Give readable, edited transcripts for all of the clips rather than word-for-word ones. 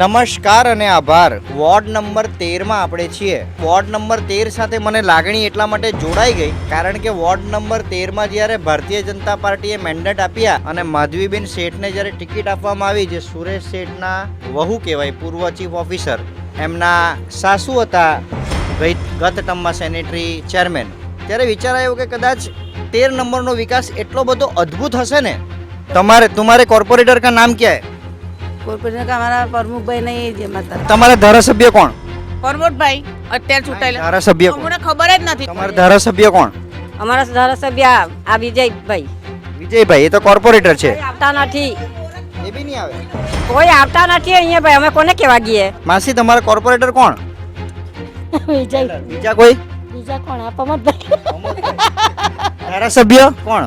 નમસ્કાર અને આભાર. વોર્ડ નંબર 13માં આપણે છીએ. વોર્ડ નંબર 13 સાથે મને લાગણી એટલા માટે જોડાઈ ગઈ કારણ કે વોર્ડ નંબર 13માં જ્યારે ભારતીય જનતા પાર્ટીએ મેન્ડેટ આપ્યા અને માધવીબેન શેઠને જ્યારે ટિકિટ આપવામાં આવી, જે સુરેશ શેઠના વહુ કહેવાય, પૂર્વ ચીફ ઓફિસર, એમના સાસુ હતા ગત ટર્મમાં સેનેટરી ચેરમેન, ત્યારે વિચાર આવ્યો કે કદાચ 13 નંબરનો વિકાસ એટલો બધો અદ્ભુત હશે ને. तुम्हारे कॉर्पोरेटर का नाम क्या है? કોર્પોરેટર का हमारा प्रमुख भाई नहीं है मतलब તમારા ધારાસભ્ય કોણ? પ્રમોદભાઈ અત્યારે ચૂંટાયેલા ધારાસભ્ય કોણ? અમને ખબર જ નથી. તમારા ધારાસભ્ય કોણ? અમારા ધારાસભ્ય આ વિજયભાઈ વિજયભાઈ. એ તો કોર્પોરેટર છે. કોઈ આવતા નથી, એ બી નહીં આવે. કોઈ આવતા નથી અહીંયા ભાઈ. અમે કોને કહેવા ગઈએ? માસી, તમારા કોર્પોરેટર કોણ? વિજય. બીજા કોઈ? બીજા કોણ? આ પ્રમોદભાઈ. ધારાસભ્ય કોણ?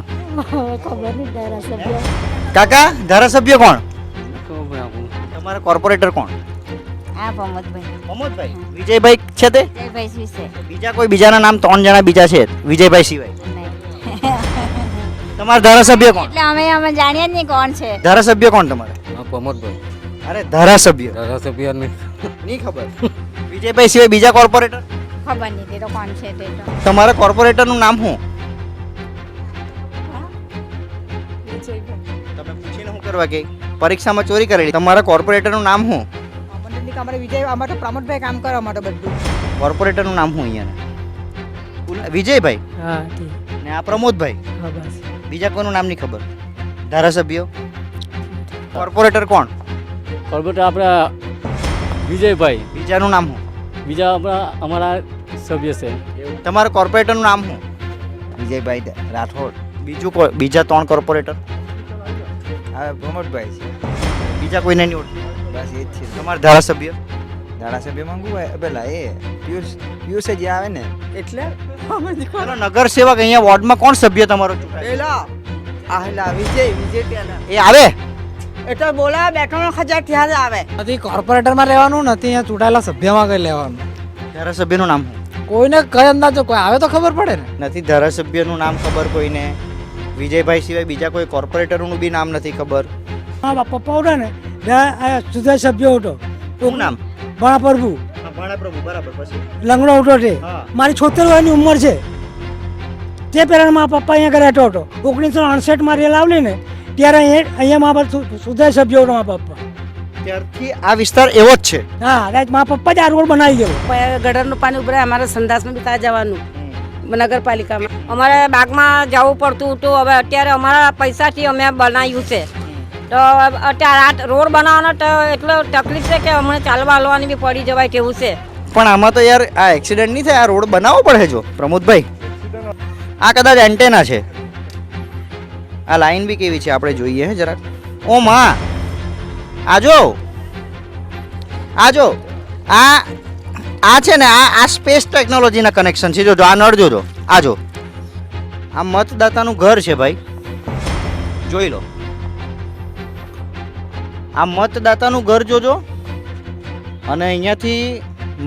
ખબર નહીં ધારાસભ્ય. કાકા, ધારાસભ્ય કોણ? તમારા કોર્પોરેટર કોણ? આ પ્રમોદભાઈ. પ્રમોદભાઈ. વિજયભાઈ છે તે? વિજયભાઈ વિશે બીજા કોઈ બીજાના નામ 3 જણા બીજા છે વિજયભાઈ સિવાય? તમારા ધારાસભ્ય કોણ? એટલે અમે જાણીએ જ નહીં કોણ છે. ધારાસભ્ય કોણ તમારે? પ્રમોદભાઈ. અરે ધારાસભ્ય ધારાસભ્ય નહીં ખબર. વિજયભાઈ સિવાય બીજા કોર્પોરેટર? ખબર નહીં તે તો કોણ છે તે તો. તમારા કોર્પોરેટરનું નામ શું? તમે પૂછીને શું કરવા ગઈ? પરીક્ષામાં ચોરી કરેલી. તમારા કોર્પોરેટરનું નામ શું? અમારે વિજય અમારે પ્રમોદભાઈ કામ કરવા માટે બધું. કોર્પોરેટરનું નામ શું અહીંયા? વિજયભાઈ. હા ઠીક. ને આ પ્રમોદભાઈ. હા બસ. બીજા કોઈનું નામ નહીં ખબર? ધારાસભ્યો? કોર્પોરેટર કોણ? કોર્પોરેટર આપણા વિજયભાઈ. બીજાનું નામ શું? બીજા આપણા અમારા સભ્ય છે. તમારા કોર્પોરેટરનું નામ શું? વિજયભાઈ રાઠોડ. બીજા 3 કોર્પોરેટર? હા પ્રમોદભાઈ છે. બીજા કોઈને નહીં ઓળખતા? બસ એ જ છે. તમારા ધારાસભ્ય? ધારાસભ્ય માંગુ પેલા એ પિયુષ જે આવે ને એટલે ચલો, નગર સેવક અહીંયા વોર્ડમાં કોણ સભ્ય તમારો ચૂંટાય? પેલા આહલા વિજય પેલા એ આવે? એટલે બોલા બેઠાનો ખજાર થયા જ આવે. નથી કોર્પોરેટરમાં રહેવાનું, નથી અહીંયા ચૂંટાયેલા સભ્યમાં કઈ લેવાનું. ધારાસભ્યનું નામ શું? કોઈને કઈ અંદાજ કોઈ આવે તો ખબર પડે ને. નથી ધારાસભ્યનું નામ ખબર કોઈને? વિજયભાઈ સિવાય બીજા કોઈ કોર્પોરેટરનું બી નામ નથી ખબર? હા પપ્પા હતો ને સુધા સભ્ય હતો. શું નામ? ભણા પ્રભુ ભાણાપ્રભુ. બરાબર. પછી લંગડો ઉઠો છે. હા. મારી 76 વર્ષની ઉંમર છે. તે પહેલાં મારા પપ્પા અહીંયા રહેતો હતો. 1968 રેલ આવલી ને ત્યારે અહીંયા મારા સુધા સભ્ય હતો મારા પપ્પા. ત્યારથી આ વિસ્તાર એવો જ છે. હા રાઈટ. મારા પપ્પા જ આ રોડ બનાવી ગયો. ગટરનું પાણી ઉભરાય અમારે સંડાસમાં બી ત્યાં જવાનું નગરપાલિકામાં. અમારે બાગમાં જવું પડતું હતું. હવે અત્યારે અમારા પૈસાથી અમે બનાવ્યું છે. તો અત્યારે આ રોડ બનાવવાનો તો એટલો તકલીફ છે કે હમણાં ચાલવા હાલવાની બી પડી જવાય તેવું છે. પણ આમાં તો યાર આ એક્સિડન્ટ નહીં થાય. આ રોડ બનાવવો પડે. જો પ્રમોદભાઈ, આ કદાચ એન્ટેના છે. આ લાઈન બી કેવી છે આપણે જોઈએ હે જરાક. ઓ માં, આજો આજો. આ છે ને, આ સ્પેસ ટેકનોલોજીના કનેક્શન છે. જો આ નળ જોજો. આજો, આ મતદાતાનું ઘર છે ભાઈ, જોઈ લો. આ મતદાતાનું ઘર જોજો. અને અહીંયાથી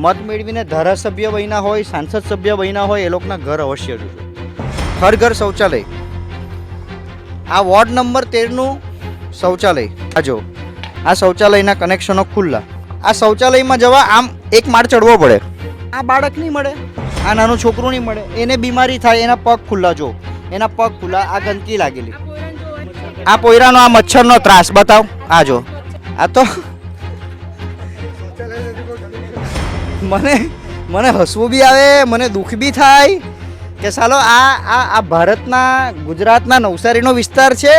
મત મેળવીને ધારાસભ્ય બન્યા હોય, સાંસદ સભ્ય બન્યા હોય, એ લોકોના ઘર અવશ્ય જોજો. હર ઘર શૌચાલય. આ વોર્ડ નંબર 13નું શૌચાલય. આ જો, આ શૌચાલયના કનેક્શનો ખુલ્લા. આ શૌચાલયમાં જવા આમ એક માળ ચડવો પડે. આ બાળક નહીં મળે, આ નાનું છોકરું નહીં મળે, એને બીમારી થાય, એના પગ ખુલ્લા. જો એના પગ ખુલ્લા. આ ગંદકી લાગેલી. આ પોયરાનો આ મચ્છરનો ત્રાસ બતાવ. આ જો, આ તો મને હસવું બી આવે, મને દુઃખ બી થાય કે સાલો આ ભારતના, ગુજરાતના નવસારીનો વિસ્તાર છે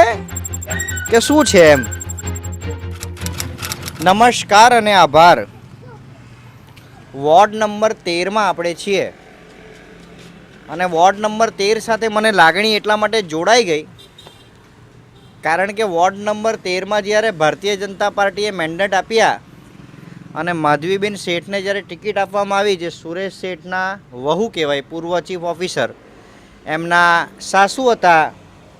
કે શું છે એમ. નમસ્કાર અને આભાર. વોર્ડ નંબર 13માં આપણે છીએ અને વોર્ડ નંબર 13 સાથે મને લાગણી એટલા માટે જોડાઈ ગઈ કારણ કે વોર્ડ નંબર 13માં જ્યારે ભારતીય જનતા પાર્ટીએ મેન્ડેટ આપ્યા અને માધવીબેન શેઠને જ્યારે ટિકિટ આપવામાં આવી, જે સુરેશ શેઠના વહુ કહેવાય, પૂર્વ ચીફ ઓફિસર, એમના સાસુ હતા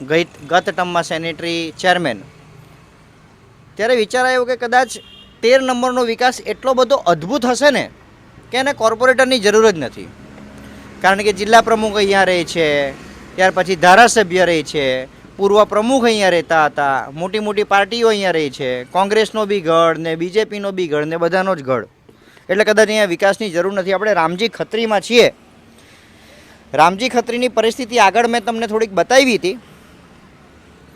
ગત ટર્મમાં સેનેટરી ચેરમેન, ત્યારે વિચાર આવ્યો કે કદાચ 13 નંબરનો વિકાસ એટલો બધો અદ્ભુત હશે ને કે એને કોર્પોરેટરની જરૂર જ નથી. કારણ કે જિલ્લા પ્રમુખ અહીંયા રહે છે, ત્યાર પછી ધારાસભ્ય રહે છે, પૂર્વ પ્રમુખ અહીંયા રહેતા હતા, મોટી મોટી પાર્ટીઓ અહીંયા રહી છે, કોંગ્રેસનો બી ગઢ ને બીજેપીનો બી ગઢ ને બધાનો જ ગઢ, એટલે કદાચ અહીંયા વિકાસની જરૂર નથી. આપણે રામજી ખત્રીમાં છીએ. રામજી ખત્રીની પરિસ્થિતિ આગળ મેં તમને થોડીક બતાવી હતી,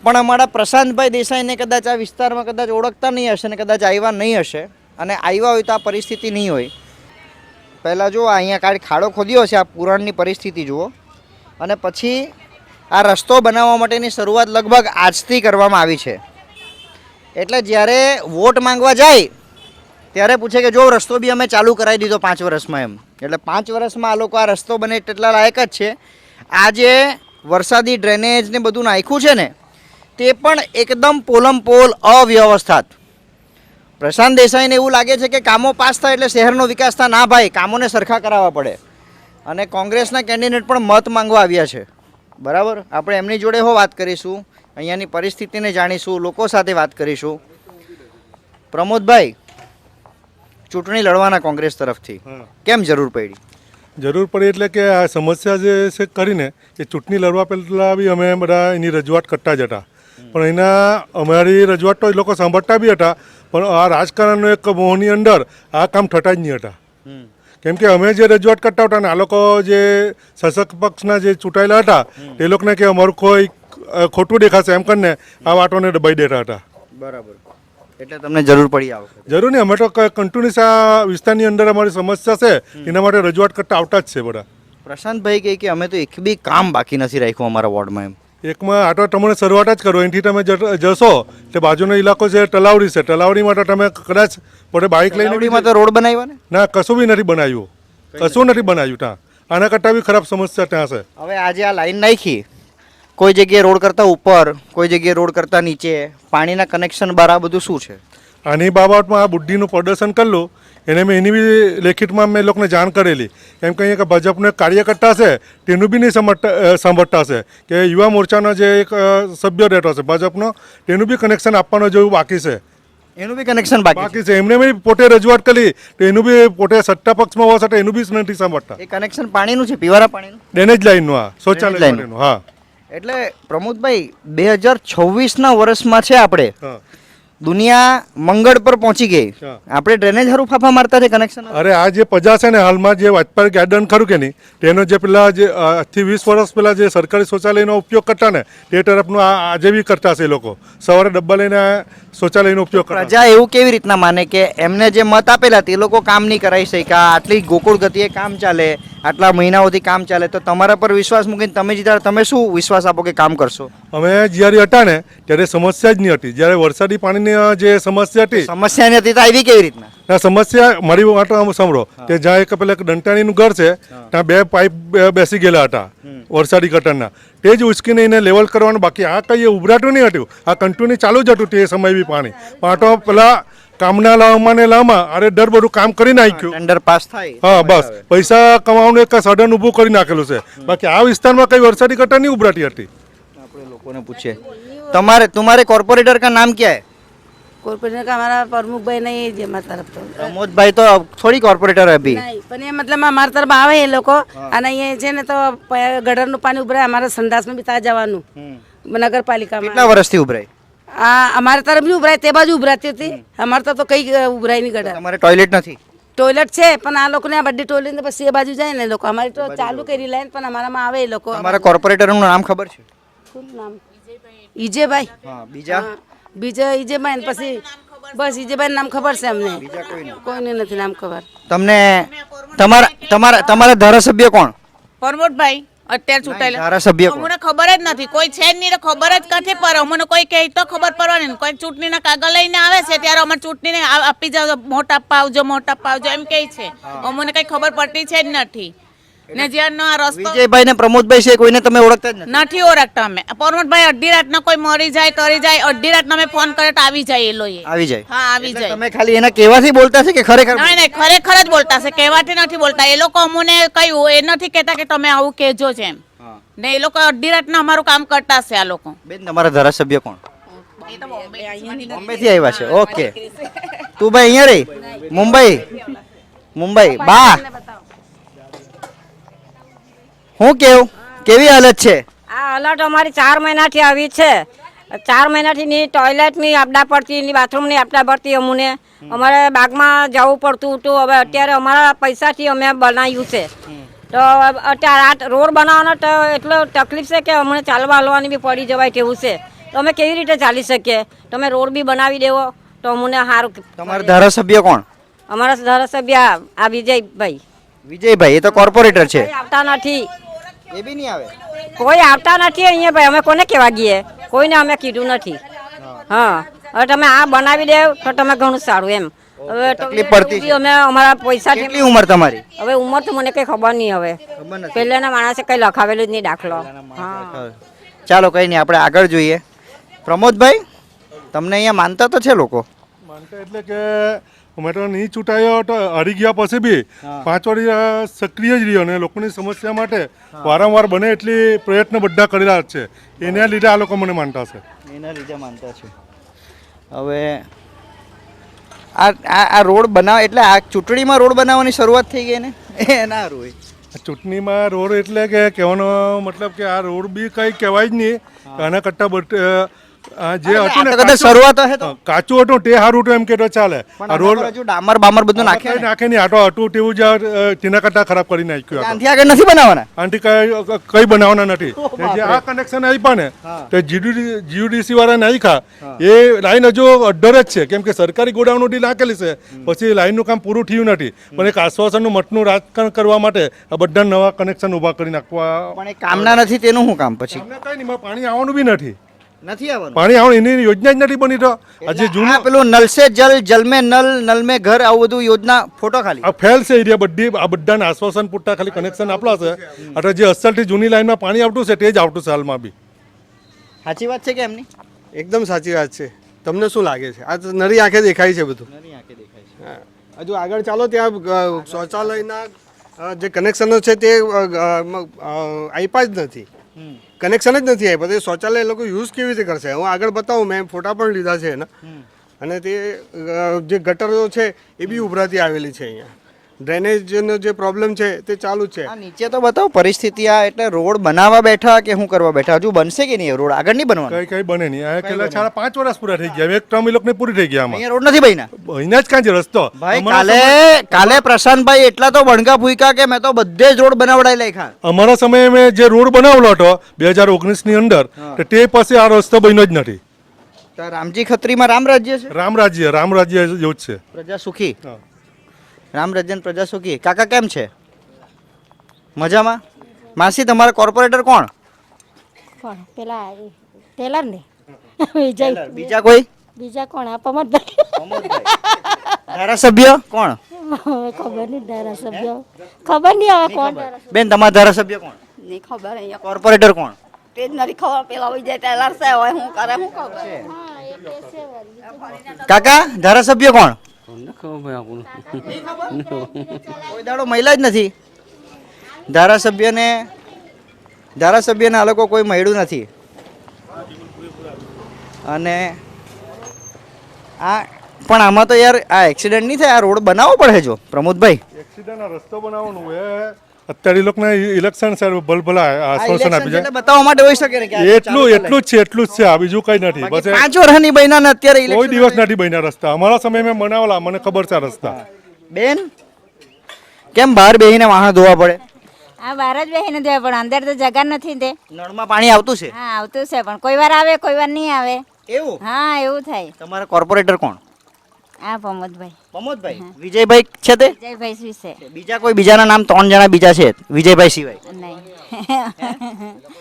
પણ અમારા પ્રશાંતભાઈ દેસાઈને કદાચ આ વિસ્તારમાં કદાચ ઓળખતા નહીં હશે ને કદાચ આવ્યા નહીં હશે, અને આવ્યા હોય તો આ પરિસ્થિતિ નહીં હોય. પહેલાં જુઓ અહીંયા કાંઈ ખાડો ખોદ્યો છે, આ પુરાણની પરિસ્થિતિ જુઓ, અને પછી આ રસ્તો બનાવવા માટેની શરૂઆત લગભગ આજથી કરવામાં આવી છે. એટલે જ્યારે વોટ માંગવા જાય ત્યારે પૂછે કે જો રસ્તો બી અમે ચાલુ કરાવી દીધો 5 વર્ષમાં એમ. એટલે 5 વર્ષમાં આ લોકો આ રસ્તો બને તેટલા લાયક જ છે. આ જે વરસાદી ડ્રેનેજ ને બધું નાખ્યું છે ને તે પણ એકદમ પોલમ પોલ અવ્યવસ્થિત. પ્રશાંત દેસાઈને એવું લાગે છે કે કામો પાસ થાય એટલે શહેરનો વિકાસ થાય. ના ભાઈ, કામોને સરખા કરાવવા પડે. અને કોંગ્રેસના કેન્ડિડેટ પણ મત માંગવા આવ્યા છે, બરાબર. આપણે એમની જોડે વાત કરીશું, અહીંયાની પરિસ્થિતિને જાણીશું, લોકો સાથે વાત કરીશું. પ્રમોદભાઈ, ચૂંટણી લડવાના કોંગ્રેસ તરફથી કેમ જરૂર પડી? જરૂર પડી એટલે કે આ સમસ્યા જે છે કરીને એ ચૂંટણી લડવા પહેલાં બી અમે બધા એની રજૂઆત કરતા જ હતા, પણ એના અમારી રજૂઆત તો એ લોકો સાંભળતા બી હતા, પણ આ રાજકારણનો એક મોહની અંદર આ કામ થતા જ નહીં હતા. કેમ કે અમે જે રજૂઆત કરતા હતા ને આ લોકો જે શાસક પક્ષના જે ચૂંટાયેલા હતા એ લોકોને કે અમારું કોઈ ખોટું દેખાશે એમ કરીને આ વાતોને દબાઈ દેતા હતા. બરાબર. એટલે તમને જરૂર પડી આ વખતે? જરૂર નહીં, અમે તો કન્ટિન્યુઅસ આ વિસ્તારની અંદર અમારી સમસ્યા છે એના માટે રજૂઆત કરતા આવતા જ છે બધા. પ્રશાંતભાઈ કહે કે અમે તો એક બી કામ બાકી નથી રાખ્યું અમારા વોર્ડમાં એમ. એકમાં આ તો તમને શરૂઆત જ કરો, અહીંથી તમે જશો એટલે બાજુનો ઇલાકો છે તલાવડી છે, તલાવડી માટે તમે કદાચ પોતે બાઇક લઈને તો રોડ બનાવ્યા ને? ના, કશું બી નથી બનાવ્યું, કશું નથી બનાવ્યું ત્યાં. આના કરતાં બી ખરાબ સમસ્યા ત્યાં છે. હવે આજે આ લાઈન નાખી, કોઈ જગ્યાએ રોડ કરતાં ઉપર, કોઈ જગ્યાએ રોડ કરતાં નીચે, પાણીના કનેક્શન બહાર, આ બધું શું છે? આની બાબતમાં આ બુદ્ધિનું પ્રદર્શન કરેલું એને મેં એની બી લેખિતમાં મેં લોકોને જાણ કરેલી. કેમ કે અહીંયા ભાજપનો એક કાર્યકર્તા છે તેનું બી નહીં સાંભળતા છે કે યુવા મોરચાનો જે એક સભ્ય રહેતો છે ભાજપનો તેનું બી કનેક્શન આપવાનું જેવું બાકી છે. એનું બી કનેક્શન બાકી છે. એમને બી પોતે રજૂઆત કરી તો એનું બી પોતે સત્તા પક્ષમાં હોવા છતાં એનું બી નથી સાંભળતા. એ કનેક્શન પાણીનું છે, પીવાના પાણીનું, ડ્રેનેજ લાઈનનું, આ શૌચાલય લાઈનનું. હા, એટલે પ્રમોદભાઈ 2026ના વર્ષમાં છે આપણે, દુનિયા મંગળ પર પહોંચી ગઈ, આપણે ડ્રેનેજ હારું ફાફા મારતા છે કનેક્શન. અરે આ જે પ્રજા છે ને હાલમાં જે વાજપેયી ગાર્ડન ખરું કે નહીં તેનો જે પેલા જે આજથી 20 વર્ષ પહેલાં જે સરકારી શૌચાલયનો ઉપયોગ કરતા ને તે તરફનું આજે બી કરતા છે એ લોકો. સવારે ડબ્બા લઈને શૌચાલયનો ઉપયોગ કરતા. પ્રજા એવું કેવી રીતના માને કે એમને જે મત આપેલા તે લોકો કામ નહીં કરાવી શક્યા, આટલી ગોકુળ ગતિએ કામ ચાલે, આટલા મહિનાઓથી કામ ચાલે, તો તમારા પર વિશ્વાસ મૂકીને તમે જીતા, તમે શું વિશ્વાસ આપો કે કામ કરશો? અમે જ્યારે હતા ને ત્યારે સમસ્યા જ નહીં હતી. જ્યારે વરસાદી પાણીની જે સમસ્યા હતી, સમસ્યા નથી તો આવી કેવી રીતના? ના, સમસ્યા મારી વાત સાંભળો કે જ્યાં એક પેલા દંટાણીનું ઘર છે ત્યાં 2 પાઇપ બેસી ગયેલા હતા વરસાદી ગટરના, તે જ ઉચકીને એને લેવલ કરવાનું બાકી. આ કંઈ ઉભરાતું નહીં હતું, આ કન્ટિન્યુ ચાલુ જ હતું તે સમય બી પાણી. પણ આ તો પેલા કામના લાવમાં અરે દર બધું કામ કરી નાખ્યું, ટેન્ડર પાસ થાય. હા, બસ પૈસા કમાવાનું એક સાધન ઊભું કરી નાખેલું છે. બાકી આ વિસ્તારમાં કઈ વરસાદી ગટર નહીં ઉભરાતી હતી. આપણે લોકોને પૂછીએ, तुम्हारे कॉर्पोरेटर का नाम क्या है? कॉर्पोरेटर का हमारा प्रमुख भाई नहीं है हमारी तरफ तो प्रमोद भाई तो अब थोड़ी कॉर्पोरेटर है अभी. नहीं, પણ એ મતલબ અમારી તરફ આવે એ લોકો, અને એ છે ને તો ગટરનું પાણી ઉભરાય અમારા સંડાસમાં બી ત્યાં જવાનું નગરપાલિકામાં. કેટલા વર્ષથી ઉભરાય? આ અમારી તરફ બી ઉભરાય, તે બાજુ ઉભરાતી હતી. અમારે તો કઈ ઉભરાય નહીં ગટર. તમારે ટોયલેટ નથી? ટોયલેટ છે પણ આ લોકોને આ બધી ટોયલેટ ને પછી એ બાજુ જાય ને લોકો. અમારી તો ચાલુ કરી લાઈન પણ અમારામાં આવે એ લોકો. તમારા કોર્પોરેટરનું નામ ખબર છે? શું નામ? ઈજેભાઈ. હા, બીજા? બીજા ઈજેભાઈ, પછી બસ ઈજેભાઈ નામ ખબર છે અમને, કોઈને નથી નામ ખબર. તમને તમારા ધારાસભ્ય કોણ? પરમોદભાઈ અત્યારે ચૂંટાયેલા ધારાસભ્ય કોણ? અમને ખબર જ નથી, કોઈ છે જ નહીં, ખબર જ નથી પર અમને કોઈ કહે તો ખબર પડવાની. કોઈ ચૂંટણીના કાગળ લઈને આવે છે ત્યારે અમારે ચૂંટણીને આપી જાવ, મોટ આપવા આવજો, મોટ આપવા આવજો એમ કહે છે. અમને કઈ ખબર પડતી છે જ નથી. ને જ્યાંનો આ રસ્તો વિજયભાઈ ને પ્રમોદભાઈ છે, કોઈને તમે ઓળખતા જ નથી ઓળખતા અમે. પરમોદભાઈ અડધી રાતના કોઈ મરી જાય કરી જાય, અડધી રાતના અમે ફોન કરે તો આવી જાય એ લોકો. આવી જાય? હા, આવી જાય. તમે ખાલી એના કહેવાથી બોલતા છે કે ખરેખર? નહીં નહીં, ખરેખર જ બોલતા છે, કહેવાથી નથી બોલતા. એ લોકો અમને કયું એ નથી કહેતા કે તમે આવું કહેજો છે એમ. ને એ લોકો અડધી રાતના અમારું કામ કરતા છે આ લોકો. બેન, તમારા ધારાસભ્ય કોણ? બોમ્બે થી આવ્યા છે? ઓકે. તું ભાઈ અહીંયા રહી? મુંબઈ. બા, હું કેવું કેવી હાલત છે? આ અલર્ટ અમારી 4 મહિનાથી આવી છે. 4 મહિનાથી ની ટોયલેટની આપડા પડતી, ની બાથરૂમની આપડા પડતી. અમને અમારે બાગમાં જવું પડતું હતું. હવે અત્યારે અમારા પૈસાથી અમે બનાવ્યું છે. તો અત્યારે આ રોડ બનાવવાનો તો એટલો તકલીફ છે કે અમને ચાલવા હાલવાની બી પડી જવાય તેવું છે. તો અમે કેવી રીતે ચાલી શકીએ? તમે રોડ બી બનાવી દેવો તો અમને સારું. તમારા ધારાસભ્ય કોણ? અમારા ધારાસભ્ય આ વિજયભાઈ. વિજયભાઈ, એ તો કોર્પોરેટર છે. કોઈ આવતા નથી. એ બી નહીં આવે. કોઈ આવતા નથી અહીંયા ભાઈ. અમે કોને કહેવા ગઈએ? કોઈને અમે કીધું નથી. હા, હવે તમે આ બનાવી દેવ તો તમે ઘણું સારું એમ. હવે તકલીફ પડતી છે. અમે અમારા પૈસા કેટલી ઉંમર તમારી? હવે ઉંમર તો મને કઈ ખબર નહીં. હવે પહેલાના માણસે કઈ લખાવેલું જ નહીં દાખલો. હા, ચાલો કઈ નહીં, આપણે આગળ જોઈએ. પ્રમોદભાઈ, તમને અહીંયા માનતા તો છે લોકો? માનતા એટલે કે અમે તો નહીં ચૂંટાયો તો હારી ગયા પછી બી 5 વર્ષ સક્રિય જ રહ્યો અને લોકોની સમસ્યા માટે વારંવાર બને એટલી પ્રયત્ન બધા કરેલા જ છે. એના લીધે આ લોકો મને માનતા છે. એના લીધે માનતા છે. હવે આ રોડ બનાવ એટલે આ ચૂંટણીમાં રોડ બનાવવાની શરૂઆત થઈ ગઈ ને? ના રોય ચૂંટણીમાં રોડ એટલે કે કહેવાનો મતલબ કે આ રોડ બી કંઈ કહેવાય જ નહીં. આના કરતાં જે હતું ને કદાચ શરૂઆત હશે તો કાચું હતું તે સારું હતું એમ કે તો ચાલે. આ રોડ હજુ ડામર બામર બધું નાખે નાખે નહીં. આટો હતું તેવું જ તેના કરતાં ખરાબ કરી નાખ્યું. આનાથી આગળ નથી બનાવવાના. આનાથી કઈ બનાવવાના નથી. જે આ કનેક્શન આપ્યા ને તે જીયુડીસી વાળા નાખ્યા એ લાઈન હજુ અડ્ડર જ છે. કેમ કે સરકારી ગોડાઉનથી નાખેલી છે, પછી લાઈનનું કામ પૂરું થયું નથી. પણ એક આશ્વાસનનું મતનું રાજકારણ કરવા માટે આ બધા નવા કનેક્શન ઊભા કરી નાખવા. પણ એ કામના નથી તેનું શું કામ પછી? કઈ નહીં, પાણી આવવાનું બી નથી. નથી આવવાનું પાણી આવવાનું એની યોજના જ નથી બની. તો આજે જૂનું પેલું નલ સે જલ, જલ મે નલ, નલ મે ઘર, આવું બધું યોજના ફોટો ખાલી આ ફેલ છે એરિયા બધી. આ બધાને આશ્વાસન પૂરતા ખાલી કનેક્શન આપલા છે. એટલે જે અસલથી જૂની લાઈનમાં પાણી આવતું છે તે જ આવતું છે હાલમાં બી. સાચી વાત છે કે એમની? એકદમ સાચી વાત છે. તમને શું લાગે છે? આ તો નરી આંખે દેખાય છે બધું. હા. હજુ આગળ ચાલો, ત્યાં શૌચાલયના જે કનેક્શનો છે તે આપ્યા જ નથી. કનેક્શન જ નથી આપ્યા. તો શૌચાલય એ લોકો યુઝ કેવી રીતે કરશે? હું આગળ બતાવું, મેં ફોટા પણ લીધા છે એના. અને તે જે ગટરો છે એ બી ઉભરાતી આવેલી છે. અહીંયા ડ્રેનેજનો જે પ્રોબ્લેમ છે તે ચાલુ જ છે. આ નીચે તો બતાવો પરિસ્થિતિ. આ એટલે રોડ બનાવવા બેઠા કે શું કરવા બેઠા? હજુ બનશે કે નહીં? રોડ આગળ નહીં બનવાનો? કઈ બને નહીં. આ કેટલા 5 વર્ષ પૂરા થઈ ગયા. એક ટર્મ એ લોકોને પૂરી થઈ ગયા. આમાં અહીંયા રોડ નથી બન્યા. અહીંના જ કાં છે રસ્તો. ભાઈ કાલે પ્રશાંતભાઈ એટલા તો બણકા ફૂંકા કે મેં તો બધે જ રોડ બનાવડાઈ નાખ્યા. અમારા સમયે મેં જે રોડ બનાવેલો હતો 2019 ની અંદર, તે પછી આ રસ્તો બન્યો જ નથી. રામજી ખત્રીમાં રામ રાજ્ય છે. રામ રાજ્ય જેવું જ છે. પ્રજા સુખી. રામ રાજ્ય પ્રજા સુખી. કાકા કેમ છે? મજામાં? માસી, તમારા કોર્પોરેટર કોણ? પેલા ને વિજય. બીજા કોઈ? બીજા કોણ? આ પ્રમોદભાઈ. ધારાસભ્ય કોણ? ખબર નહીં. ધારાસભ્ય ખબર નહીં હવે કોણ. બેન, તમારા ધારાસભ્ય કોણ? નહીં ખબર. અહીંયા કોર્પોરેટર કોણ? તે જ નથી ખબર. પેલા વિજય ટેલર છે. હોય શું કરે શું ખબર. કાકા, ધારાસભ્ય કોણ? ખબર કોઈ દાડો મહિલા જ નથી. ધારાસભ્યને આ લોકો કોઈ મળ્યું નથી. અને આ પણ આમાં તો યાર આ એક્સિડન્ટ નહીં થાય. આ રોડ બનાવવો પડે. જો પ્રમોદભાઈ, એક્સિડન્ટ રસ્તો બનાવવાનું એ અત્યારે લોકોના ઇલેક્શન છે. ભલભલા આશ્વાસન આપી એટલે બતાવવા માટે હોઈ શકે ને કે આ એટલું જ છે. આ બીજું કઈ નથી. બસ 5 વર્ષની બન્યા ને અત્યારે કોઈ દિવસ નથી બન્યા રસ્તા. અમારા સમય મેં બનાવેલા, મને ખબર છે આ રસ્તા. બેન, કેમ બહાર બેહીને વાહન ધોવા પડે? આ બહાર જ બેસીને ધોવા પણ અંદર તો જગા નથી તે. નળમાં પાણી આવતું છે? હા, આવતું છે પણ કોઈ વાર આવે કોઈ વાર નહીં આવે. એવું? હા, એવું થાય. તમારા કોર્પોરેટર કોણ? આ પ્રમોદભાઈ. પ્રમોદભાઈ. વિજયભાઈ છે તે? વિજયભાઈ શું છે? બીજા કોઈ? બીજાના નામ 3 જણા બીજા છે વિજયભાઈ સિવાય? નહીં.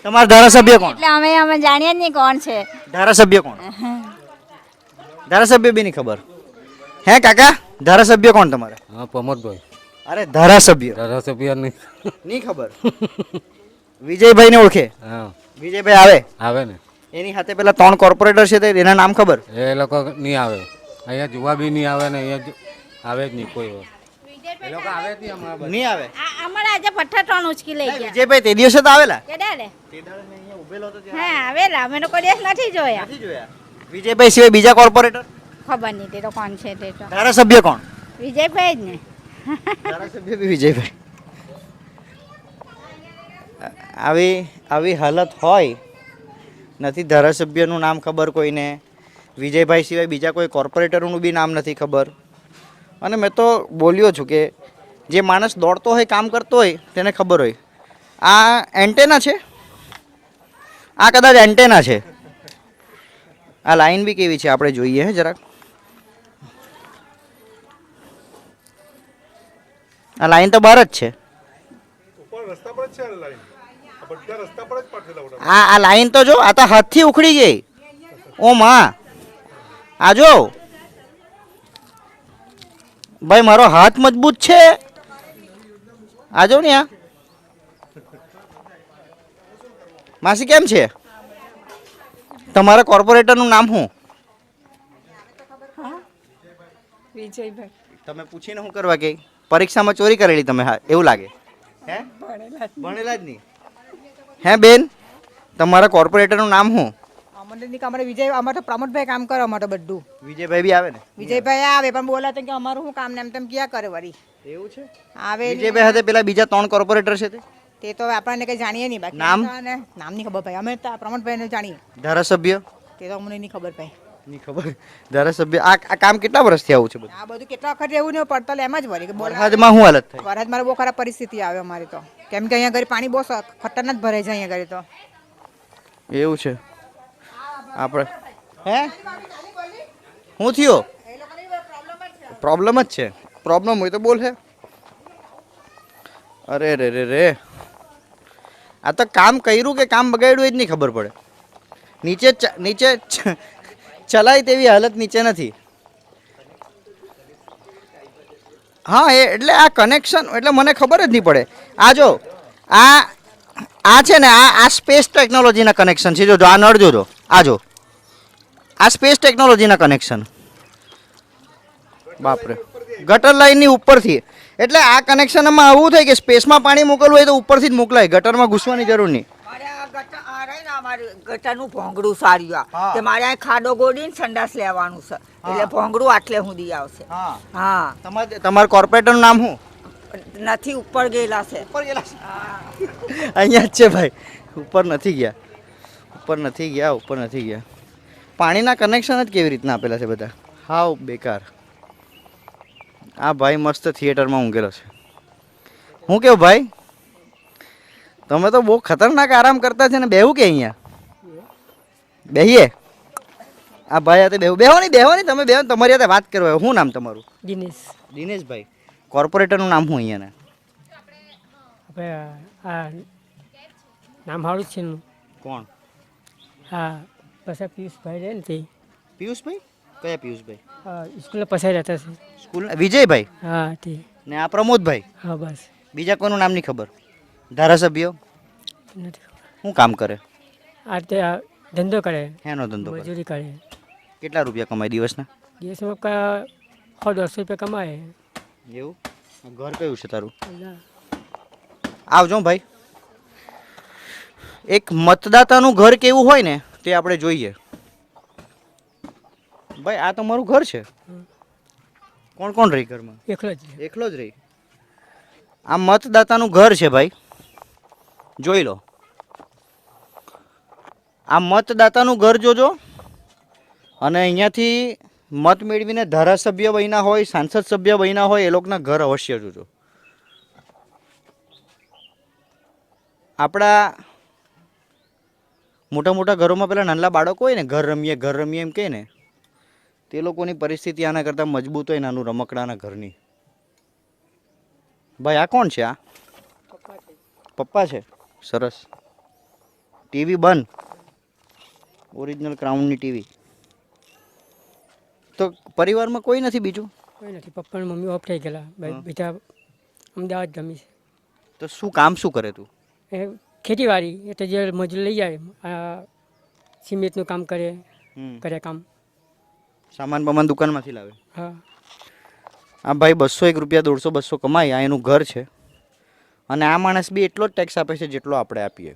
તમારા ધારાસભ્ય કોણ? એટલે અમે જાણીએ જ નહીં કોણ છે. ધારાસભ્ય કોણ? ધારાસભ્ય બી નહીં ખબર. હે કાકા, ધારાસભ્ય કોણ તમારે? હા, પ્રમોદભાઈ. અરે ધારાસભ્ય નહીં ખબર. વિજયભાઈ ને ઓળખે? હા, વિજયભાઈ આવે ને. એની સાથે પેલા 3 કોર્પોરેટર છે તે એના નામ ખબર? એ લોકો નહીં આવે. અહીંયા જોવા બી નહીં આવે ને. અહીંયા આવે જ નહીં કોઈ વાર. એ લોકો આવે જ નહીં અમારા. નહીં આવે. અમારા આજે પઠ્ઠા ઉચકી લઈ ગયા. વિજયભાઈ તે દિવસે તો આવેલા. કેદાડે? હા, આવેલા. અમે તો કોઈ દિવસ નથી જોયા. વિજયભાઈ સિવાય બીજા કોર્પોરેટર? ખબર નહીં તે તો કોણ છે તે તો. ધારાસભ્ય કોણ? વિજયભાઈ જ ને. ધારાસભ્ય બી વિજયભાઈ. આવી આવી હાલત હોય, નથી ધારાસભ્યનું નામ ખબર કોઈને, વિજયભાઈ સિવાય બીજા કોઈ કોર્પોરેટરનું બી નામ નથી ખબર. અને મેં તો બોલ્યો છું કે જે માણસ દોડતો હોય, કામ કરતો હોય, તેને ખબર હોય. આ એન્ટેના છે, આ કદાચ એન્ટેના છે. આ લાઈન બી કેવી છે આપણે જોઈએ હે જરાક. આ લાઈન તો બહાર જ છે. રસ્તા પર જ છે લાઈન, બધા રસ્તા પર જ પાથરેલા. આ લાઈન તો જો, આ તો હાથથી ઉખડી ગઈ. ઓ માં, આ જો ભાઈ, મારો હાથ મજબૂત છે. આ જો ને, આ માસી કેમ છે? તમારા કોર્પોરેટરનું નામ શું? વિજયભાઈ તમે પૂછીને શું કરવા કે પરીક્ષામાં ચોરી કરેલી તમે? હા, એવું લાગે. હે, ભણેલા જ નહીં. હે બેન, તમારા કોર્પોરેટરનું નામ શું? અમને નહીં, અમારે વિજય, અમારે તો પ્રમોદભાઈ કામ કરે અમારે તો બધું. વિજયભાઈ બી આવે ને? વિજયભાઈ આવે પણ બોલાતે કે અમારું શું કામ ને એમ તેમ ક્યાં કરે વળી. એવું છે. આવે વિજયભાઈ સાથે પેલા બીજા 3 કોર્પોરેટર છે તે તો હવે આપણને કઈ જાણીએ નહીં. બાકી નામ? નામ નહીં ખબર ભાઈ. અમે તો પ્રમોદભાઈને જાણીએ. ધારાસભ્ય તે તો અમને નહીં ખબર ભાઈ. નહીં ખબર. ધારાસભ્ય આ કામ કેટલા વર્ષથી આવું છે બધું? આ બધું કેટલા વખત એવું નહીં પડતલ એમ જ વળી કે વરસાદમાં શું હાલત થાય? વરસાદ મારે બહુ ખરાબ પરિસ્થિતિ આવે અમારી તો. કેમ કે અહીંયા ઘરે પાણી બહુ ખતરનાક ભરાય છે અહીંયા ઘરે તો. એવું છે. આપણે હે શું થયો? પ્રોબ્લેમ જ છે. પ્રોબ્લેમ હોય તો બોલ. હે અરે રે રે રે, આ તો કામ કર્યું કે કામ બગાડ્યું એ જ નહીં ખબર પડે. નીચે ચલાય તેવી હાલત નીચે નથી. હા, એટલે આ કનેક્શન એટલે મને ખબર જ નહીં પડે. આ જો, આ છે ને, આ સ્પેસ ટેકનોલોજીના કનેક્શન છે. જો આ નળ જોજો, આ જો, આ સ્પેસ ટેકનોલોજીના કનેક્શન. બાપરે, ગટર લાઈનની ઉપરથી. એટલે આ કનેક્શનમાં આવું થાય કે સ્પેસમાં પાણી મોકલવું હોય તો ઉપરથી જ મોકલાય, ગટરમાં ઘૂસવાની જરૂર નહીં. ગટરનું ભોંગડું સાર્યું તે મારે આ ખાડો ગોડીને સંડાસ લેવાનું છે, એટલે ભોંગડું આટલે સુધી આવશે. હા, તમારા કોર્પોરેટરનું નામ શું? નથી, ઉપર ગયેલા છે. ઉપર ગયેલા છે, અહીંયા જ છે ભાઈ. ઉપર નથી ગયા, ઉપર નથી ગયા, ઉપર નથી ગયા. પાણીના કનેક્શન જ કેવી રીતના આપેલા છે બધા, હાવ બેકાર. આ ભાઈ મસ્ત થિયેટરમાં ઊંઘેલો છે. હું કેવું ભાઈ, તમે તો બહુ ખતરનાક આરામ કરતા છે ને. બેહું કે અહીંયા બેહીએ? આ ભાઈ હાથે બેહો નહીં તમે બેહો, તમારી હાથે વાત કરવા. શું નામ તમારું? દિનેશ. દિનેશભાઈ. કોર્પોરેટરનું નામ શું અહીંયાને? આપણે આ નામ સારું જ છે એનું. કોણ? હા, પછી પિયુષભાઈ રહે ને તે. પિયુષભાઈ? કયા પિયુષભાઈ? સ્કૂલના પસાર રહેતા છે. સ્કૂલ વિજયભાઈ? હા, તે. ને આ પ્રમોદભાઈ? હા, બસ. બીજા કોઈનું નામ નહીં ખબર? ધારાસભ્ય? નથી ખબર. શું કામ કરે? આ તે ધંધો કરે. હેનો ધંધો કરે? મજૂરી કરે. કેટલા રૂપિયા કમાય દિવસના? દિવસમાં 100-200 રૂપિયા કમાય. એવું? ઘર કયું છે તારું? આવજો ભાઈ. એક મતદાતાનું ઘર કેવું હોય ને તે આપણે જોઈએ. ભાઈ, આ તમારું ઘર છે? કોણ કોણ રહી ઘરમાં? એકલો જ. એકલો જ રહી. આ મતદાતાનું ઘર છે ભાઈ, જોઈ લો. આ મતદાતાનું ઘર જોજો. અને અહીંયાથી મત મેળવીને ધારાસભ્ય બન્યા હોય, સાંસદ સભ્ય બન્યા હોય, એ લોકોના ઘર અવશ્ય જોજો. આપણા મોટા મોટા ઘરોમાં પેલા નાના બાળકો હોય ને, ઘર રમીએ એમ કહે ને, તે લોકોની પરિસ્થિતિ આના કરતાં મજબૂત હોય નાનું રમકડાના ઘરની. ભાઈ, આ કોણ છે? આ પપ્પા છે. સરસ. ટીવી બંધ, ઓરિજિનલ ક્રાઉનની ટીવી. તો પરિવારમાં કોઈ નથી બીજું? કોઈ નથી. પપ્પા અને મમ્મી ઓફ થઈ ગયેલા. બીજા અમદાવાદ ગમી છે. તો શું કામ શું કરે તું? એ ખેતીવાડી, એટલે જે મજૂર લઈ જાય, આ સિમેન્ટનું કામ કરે કામ. સામાન બમાન દુકાનમાંથી લાવે? હા. આ ભાઈ 201 રૂપિયા 150-200 કમાય, આ એનું ઘર છે. અને આ માણસ બી એટલો જ ટેક્સ આપે છે જેટલો આપણે આપીએ.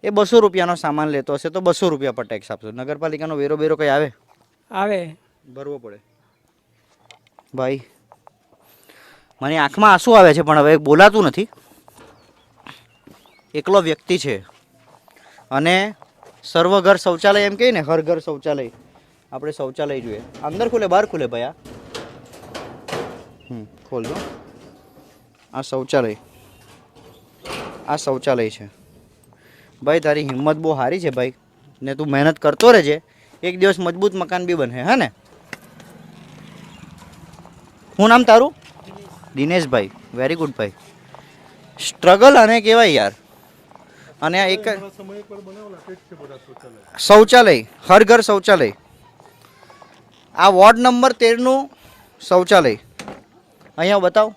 એ 200 રૂપિયાનો સામાન લેતો હશે તો 200 રૂપિયા પર ટેક્સ આપશે. નગરપાલિકાનો વેરો કંઈ આવે? આવે, ભરવો પડે. ભાઈ, મને આંખમાં આંસુ આવે છે પણ હવે બોલાતું નથી. એકલો વ્યક્તિ છે અને સર્વઘર શૌચાલય એમ કહીએ ને, હર ઘર શૌચાલય, આપણે શૌચાલય જોઈએ. અંદર ખુલે બહાર ખુલે ભાઈ? ખોલ દો. આ શૌચાલય, આ શૌચાલય છે ભાઈ. તારી હિંમત બહુ સારી છે ભાઈ, ને તું મહેનત કરતો રહેજે, એક દિવસ મજબૂત મકાન બી બને, હે ને? શું નામ તારું? દિનેશભાઈ. વેરી ગુડ ભાઈ. સ્ટ્રગલ અને કહેવાય યાર. અને આ એક શૌચાલય, હર ઘર શૌચાલય, આ વોર્ડ નંબર 13નું શૌચાલય અહીંયા બતાવ.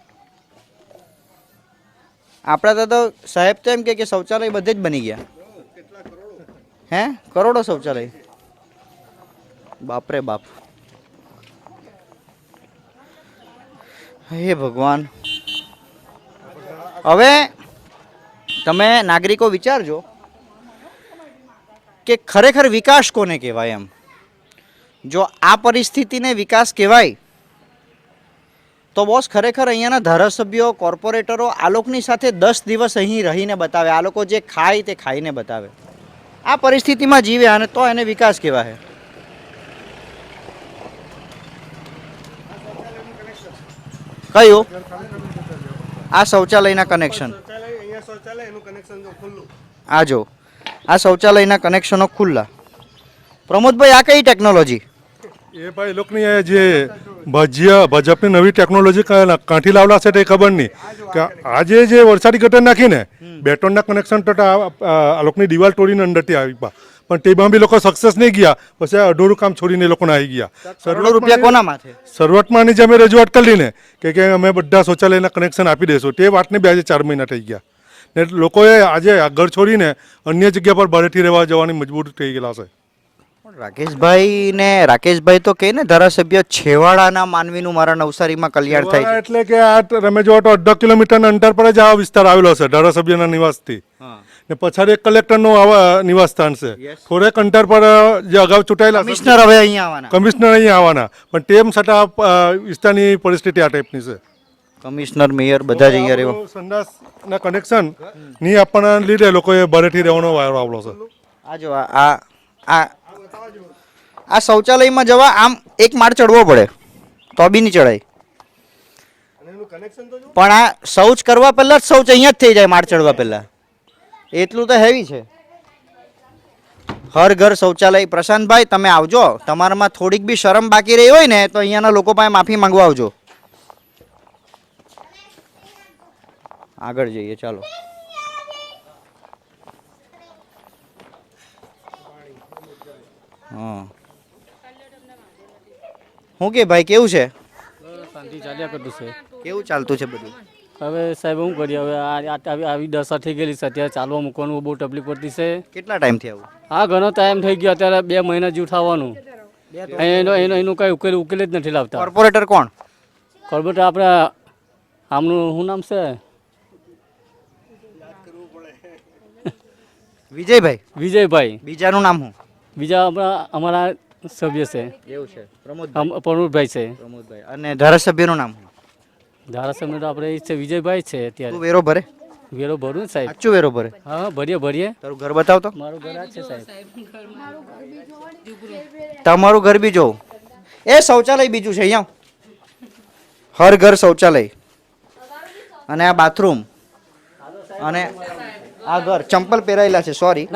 આપણા તો સાહેબ તો એમ કે શૌચાલય બધે જ બની ગયા. હે, કરોડો શૌચાલય. બાપરે બાપ. હે ભગવાન. હવે તમે નાગરિકો વિચારજો કે ખરેખર વિકાસ કોને કહેવાય એમ. જો આ પરિસ્થિતિને વિકાસ કહેવાય તો બોસ ખરેખર અહીંયાના ધારાસભ્યો, કોર્પોરેટરો આ લોકોની સાથે 10 દિવસ અહીં રહીને બતાવે. આ લોકો જે ખાય તે ખાઈને બતાવે. આ પરિસ્થિતિમાં જીવે અને તો એને વિકાસ કહેવાય. કયું? આ શૌચાલયના કનેક્શન. આ જો, આ શૌચાલયના કનેક્શનો ખુલ્લા. પ્રમોદભાઈ, આ કઈ ટેકનોલોજી? એ ભાઈ લોકોની જે ભાજપની નવી ટેકનોલોજી કાંઠી લાવલા છે તે ખબર નહીં કે આજે જે વરસાદી ગટર નાખીને બેટોનના કનેક્શન તો આ લોકોની દિવાલ તોડીને અંદરથી આવી પણ તેમાં બી લોકો સક્સેસ નહીં ગયા. પછી અઢોરું કામ છોડીને એ લોકોને આવી ગયા. કરોડો રૂપિયા કોના માથે? શરૂઆતમાં આની જે અમે રજૂઆત કરી ને કે અમે બધા શૌચાલયના કનેક્શન આપી દઈશું, તે વાતને બી આજે 4 મહિના થઈ ગયા ને લોકોએ આજે આ ઘર છોડીને અન્ય જગ્યા પર ભાડેથી રહેવા જવાની મજબૂર થઈ ગયેલા છે. રાકેશભાઈ તો કહે ને ધારાસભ્ય છેવાડાના માનવીનું મારા નવસારીમાં કલ્યાણ થાય છે. એટલે કે આ તમે જો તો 1.5 કિલોમીટરના અંતર પર જ આ વિસ્તાર આવેલો છે ધારાસભ્યના નિવાસથી. ને પછાડી એક કલેક્ટરનું નિવાસ સ્થાન છે. થોડેક અંતર પર જે અગાઉ ચૂંટાયેલા કમિશનર હવે અહીંયા આવવાના. કમિશનર અહીંયા આવવાના, પણ તેમ છતાં વિસ્તારની પરિસ્થિતિ આ ટાઈપની છે. કમિશનર, મેયર બધા જ અહીંયા રહેવા. સંડાસના કનેક્શન નહીં આપવાના લીધે લોકોએ ભાડેથી રહેવાનો વારો આવલો છે. આ જો આ શૌચાલયમાં જવા આમ એક માળ ચડવો પડે તો બી નહીં ચડાય. પણ આ શૌચ કરવા પહેલા જ શૌચ અહીંયા જ થઈ જાય માળ ચડવા પહેલા. એટલું તો હેવી છે. હર ઘર શૌચાલય. પ્રશાંતભાઈ, તમે આવજો. તમારામાં થોડીક બી શરમ બાકી રહી હોય ને તો અહીંયાના લોકો પાસે માફી માંગવા આવજો. આગળ જઈએ ચાલો. હા, શું કે ભાઈ, કેવું છે? શાંતિ ચાલ્યા કરતું છે. કેવું ચાલતું છે બધું? હવે સાહેબ શું કરીએ, હવે આવી દશા થઈ ગયેલી છે. અત્યારે ચાલવા મૂકવાનું બહુ તકલીફ પડતી છે. કેટલા ટાઈમથી આવું? હા, ઘણો ટાઈમ થઈ ગયો. અત્યારે 2 મહિના જેવું થવાનું. એનું કઈ ઉકેલ જ નથી લાવતા. કોર્પોરેટર કોણ? કોર્પોરેટર આપણે આમનું શું નામ છે? વિજયભાઈ. બીજાનું નામ શું? બીજા અમારા સભ્ય છે. એવું છે? પ્રમોદભાઈ છે. પ્રમોદભાઈ. અને ધારાસભ્યનું નામ શું? ધારાસભ્ય તો આપણે એ છે વિજયભાઈ છે. અત્યારે તું વેરો ભરે? વેરો ભરું ને સાહેબ. સાચું વેરો ભરે? હા, ભરીએ. તારું ઘર બતાવ તો. મારું ઘર આ છે સાહેબ. તમારું ઘર બી જોઉં. એ શૌચાલય બીજું છે અહીંયા. હર ઘર શૌચાલય. અને આ બાથરૂમ. અને આ ઘર ચંપલ પહેરાયેલા છે. સોરી,